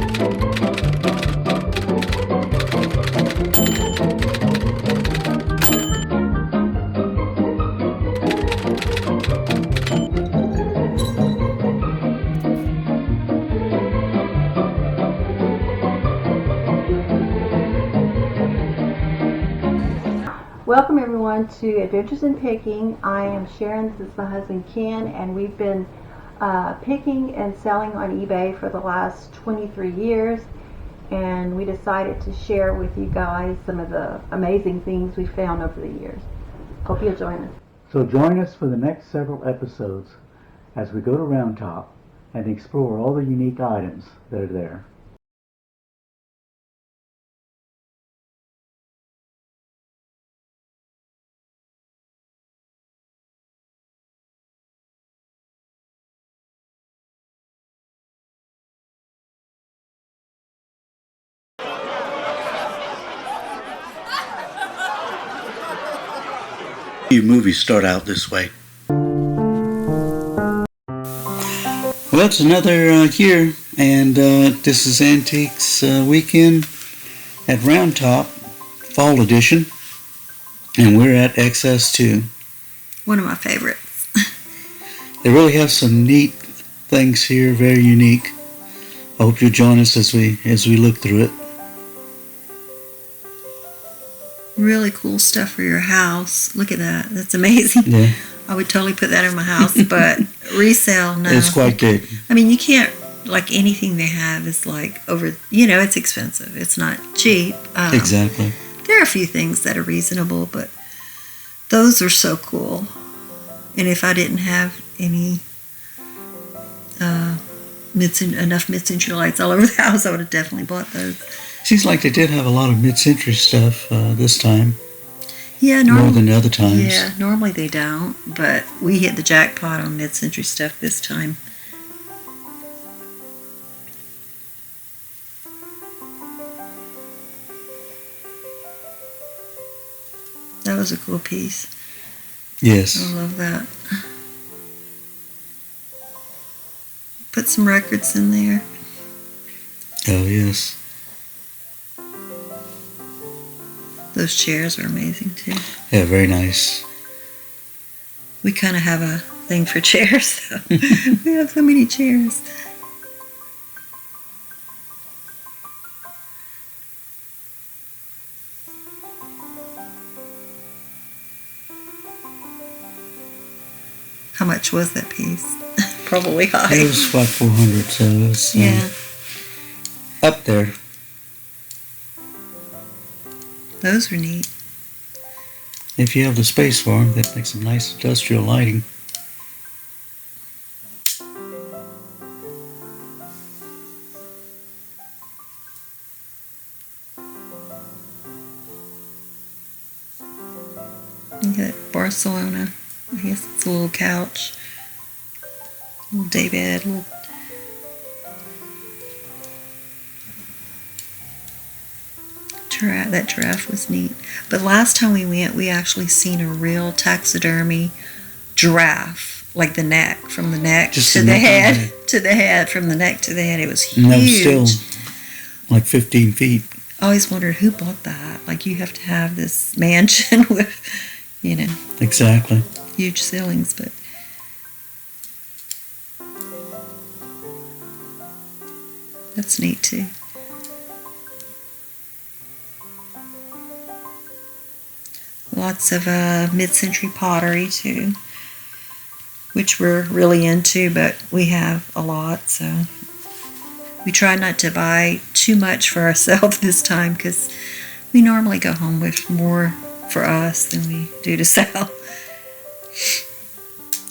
Welcome everyone to Adventures in Picking. I am Sharon, this is my husband Ken, and we've been picking and selling on eBay for the last 23 years, and we decided to share with you guys some of the amazing things we found over the years. Hope you'll join us. So join us for the next several episodes as we go to Round Top and explore all the unique items that are there. Few movies start out this way. Well, it's another year, and this is Antiques Weekend at Round Top, Fall Edition, and we're at XS2. One of my favorites. They really have some neat things here, very unique. I hope you'll join us as we look through it. Really cool stuff for your house. Look at that. That's amazing. Yeah. I would totally put that in my house, but resale, no. It's quite big. I mean, you can't, like anything they have is like over, it's expensive. It's not cheap. Exactly. There are a few things that are reasonable, but those are so cool. And if I didn't have any enough mid-century lights all over the house, I would have definitely bought those. Seems like they did have a lot of mid-century stuff this time. Yeah, more than other times. Yeah, normally they don't, but we hit the jackpot on mid-century stuff this time. That was a cool piece. Yes. I love that. Put some records in there. Oh, yes. Those chairs are amazing too. Yeah, very nice. We kind of have a thing for chairs. So we have so many chairs. How much was that piece? Probably high. It was like 400, so it's up there. Those were neat. If you have the space for them, that makes some nice industrial lighting. You got Barcelona. I guess it's a little couch. Little day bed. That giraffe was neat. But last time we went, we actually seen a real taxidermy giraffe, like the neck, from the neck Just to the the neck head, to the head, from the neck to the head. It was huge. And that was still like 15 feet. I always wondered who bought that. Like, you have to have this mansion with, Exactly. huge ceilings, but that's neat too. Lots of mid-century pottery too, which we're really into, but we have a lot, so we try not to buy too much for ourselves this time because we normally go home with more for us than we do to sell.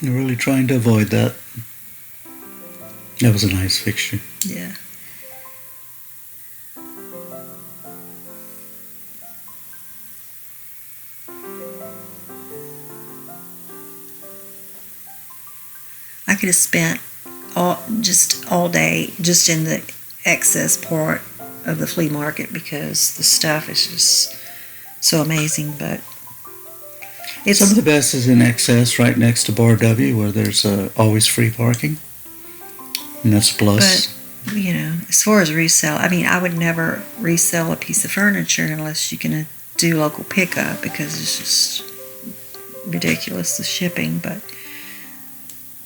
You're really trying to avoid that. That was a nice fixture. Yeah. I could have spent all day just in the excess part of the flea market because the stuff is just so amazing. But it's some of the best is in excess, right next to Bar W, where there's always free parking, and that's a plus. as far as resale, I mean, I would never resell a piece of furniture unless you can do local pickup, because it's just ridiculous, the shipping. But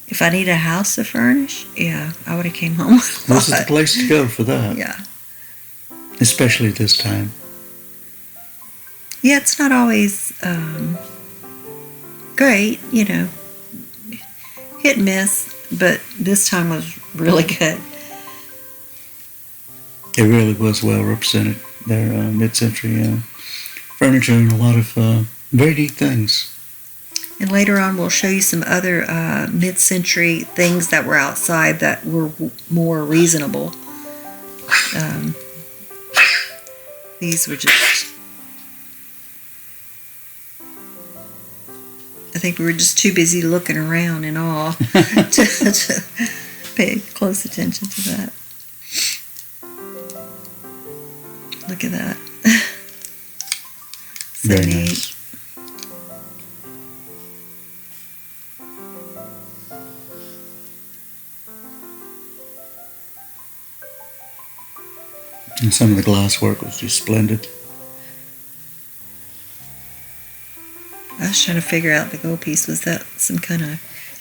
if I need a house to furnish, yeah, I would have came home with a This is the lot. place to go for that, Yeah. especially this time. Yeah, it's not always great, hit and miss, but this time was really good. It really was well represented. Their mid-century furniture and a lot of very neat things. And later on, we'll show you some other mid-century things that were outside that were more reasonable. These were just, I think we were just too busy looking around and all to pay close attention to that. Look at that. So Very neat. nice. And some of the glass work was just splendid. I was trying to figure out the gold piece. Was that some kind of,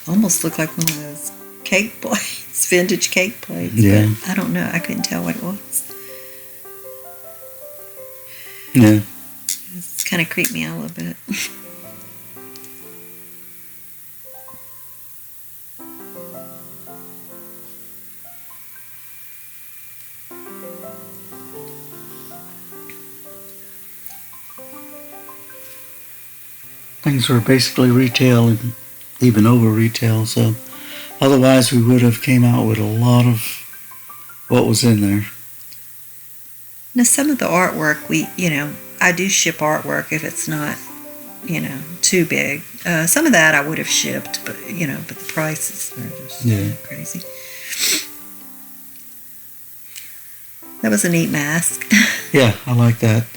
almost looked like one of those cake plates, vintage cake plates. Yeah. But I don't know. I couldn't tell what it was. Yeah. It's kind of creeped me out a little bit. Things were basically retail and even over retail, so otherwise we would have came out with a lot of what was in there. Now, some of the artwork, I do ship artwork if it's not, too big. Some of that I would have shipped, but the prices are just crazy. That was a neat mask. Yeah, I like that.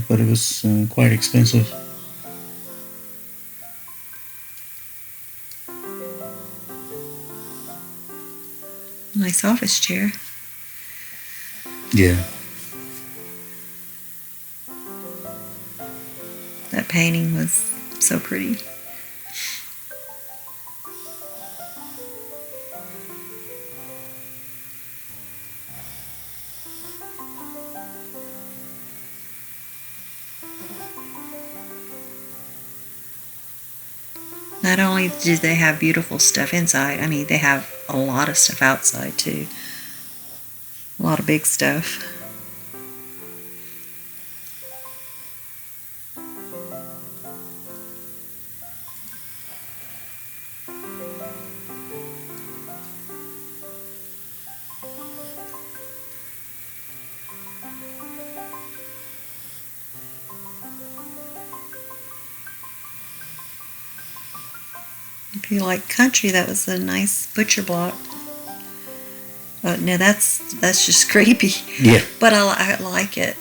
But it was quite expensive. Nice office chair. Yeah. That painting was so pretty. Not only do they have beautiful stuff inside, I mean, they have a lot of stuff outside too. A lot of big stuff. If you like country, that was a nice butcher block. No, that's just creepy. Yeah. But I like it.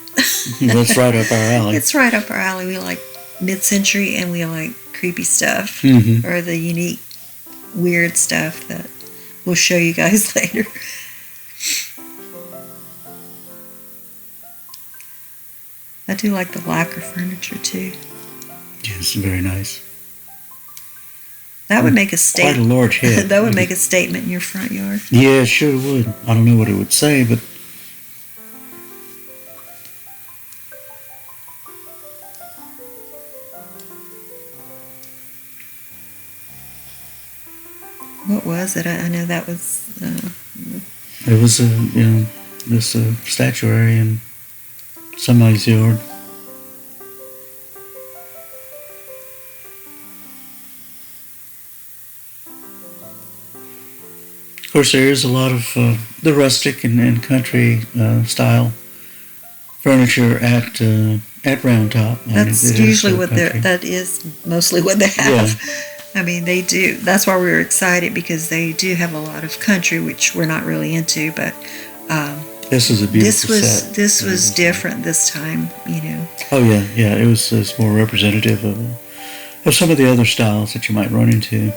That's right up our alley. It's right up our alley. We like mid-century and we like creepy stuff. Mm-hmm. Or the unique, weird stuff that we'll show you guys later. I do like the lacquer furniture too. Yes, very nice. That would make a Quite a statement. large head. That would make a statement in your front yard. Yeah, it sure would. I don't know what it would say, but What was it? I know that was. it was this statuary in somebody's yard. Of course, there is a lot of the rustic and country style furniture at Round Top. That's usually what they're. That is mostly what they have. Yeah. I mean, they do. That's why we were excited, because they do have a lot of country, which we're not really into. But This is a beautiful set. This was different this time. Oh yeah. It was it's more representative of some of the other styles that you might run into.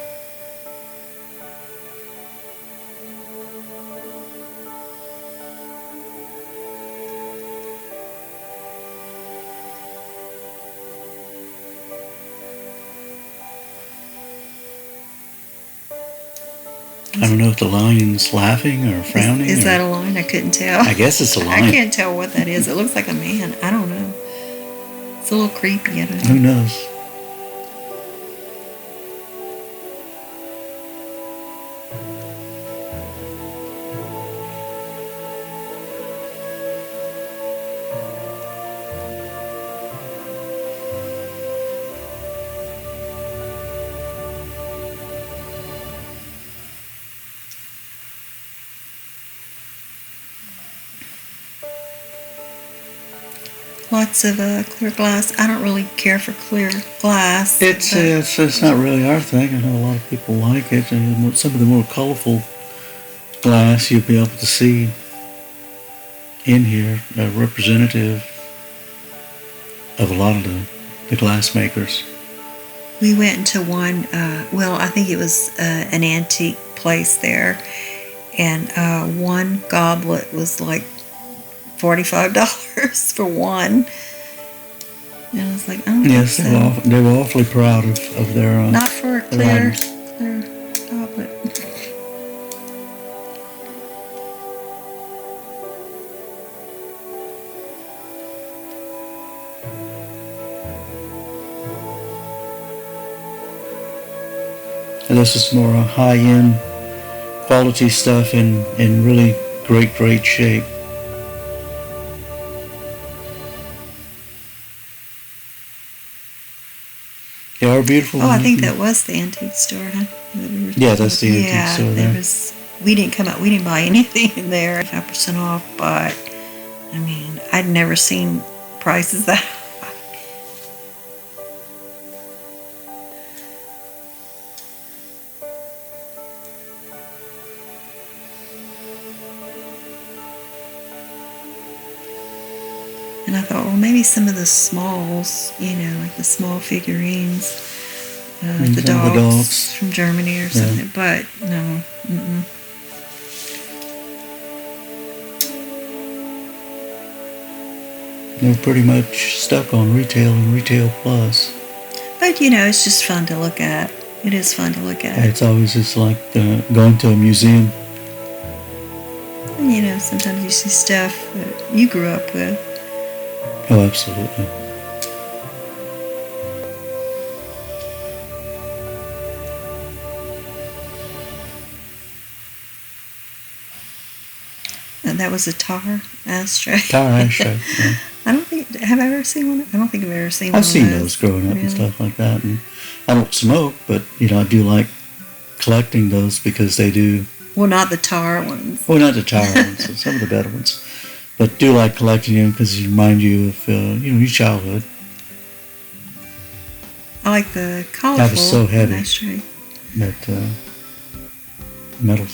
I don't know if the lion's laughing or frowning. Is that a lion? I couldn't tell. I guess it's a lion. I can't tell what that is. It looks like a man. I don't know. It's a little creepy. I don't know. Who knows? Lots of clear glass. I don't really care for clear glass. It's not really our thing. I know a lot of people like it. And some of the more colorful glass you'll be able to see in here, representative of a lot of the glass makers. We went into one, I think it was an antique place there, and one goblet was like $45 for one. And I was like, oh, yes, they were awfully proud of their not for a clear items. goblet. And this is more high-end quality stuff in really great shape. They are beautiful. Oh, I think that was the antique store, huh? Yeah, that's the antique store there. We didn't buy anything in there. 5% off, but I mean, I'd never seen prices that high. And I thought, well, maybe some of the smalls, like the small figurines, the dogs from Germany or something. Yeah. But no. Mm-mm. They're pretty much stuck on retail and retail plus. But it's just fun to look at. It is fun to look at. It's always just like going to a museum. And, sometimes you see stuff that you grew up with. Oh, absolutely. And that was a tar ashtray. Tar ashtray, yeah. Have I ever seen one? I don't think I've ever seen one. I've seen those growing up and stuff like that. And I don't smoke, but, I do like collecting those because they do. Well, not the tar ones. Well, not the tar ones, some of the better ones. But do like collecting them because they remind you of, your childhood. I like the colorful that was so heavy. Ashtray. That metal.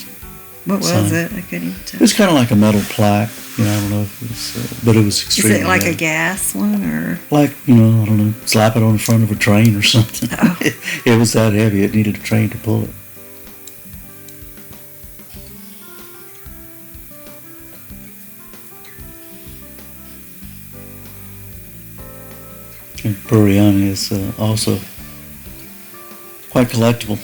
What was it? I couldn't even tell. It was kind of like a metal plaque. I don't know if it was, but it was extremely Is it like heavy. a gas one or? Like, I don't know, slap it on the front of a train or something. Oh. It was that heavy. It needed a train to pull it. And Buriani is also quite collectible.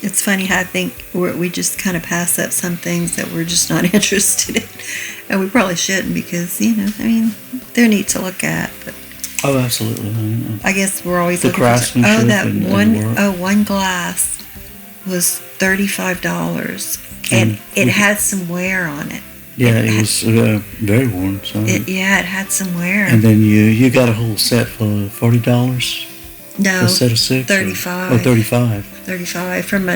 It's funny how I think we just kind of pass up some things that we're just not interested in. And we probably shouldn't because, they're neat to look at. But Oh, absolutely. I guess we're always the looking craftsmanship. for that and one glass was $35. And it had some wear on it. Yeah, it was very worn. So. It had some wear. And then you got a whole set for $40? No, a set of 6? $35. Oh, $35. $35 from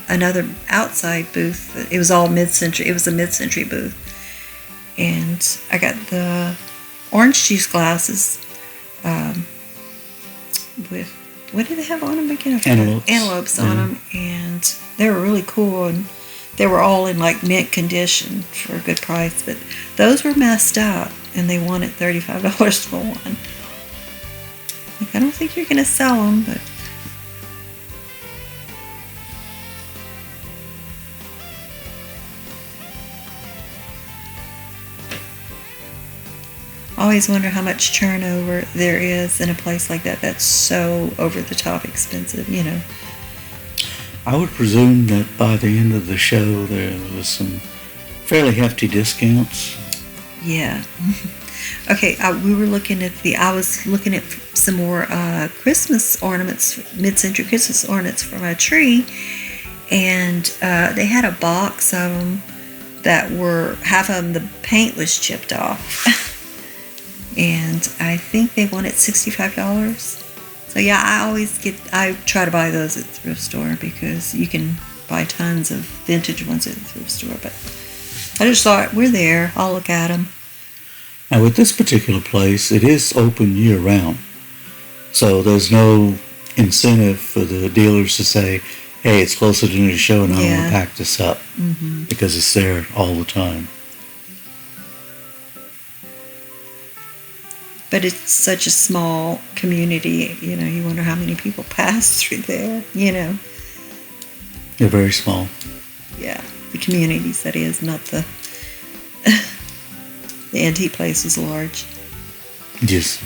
another outside booth. It was all mid-century. It was a mid-century booth. And I got the orange juice glasses with, what did they have on them again? Antelopes on them. And they were really cool. And they were all in like mint condition for a good price. But those were messed up. And they wanted $35 for one. I don't think you're going to sell them, but always wonder how much turnover there is in a place like that that's so over the top expensive, you know. I would presume that by the end of the show there was some fairly hefty discounts. Yeah. Okay, I was looking at some more Christmas ornaments, mid-century Christmas ornaments for my tree, and they had a box of them that were, half of them, the paint was chipped off. And I think they wanted $65. So yeah, I try to buy those at the thrift store because you can buy tons of vintage ones at the thrift store. But I just thought, we're there, I'll look at them. Now with this particular place, it is open year round. So there's no incentive for the dealers to say, hey, it's closer to the show and I don't want to pack this up. Mm-hmm. Because it's there all the time. But it's such a small community, you know, you wonder how many people pass through there, you know. They're very small. Yeah, the communities, that is, not the the antique place is large. Yes.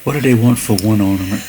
What do they want for one ornament?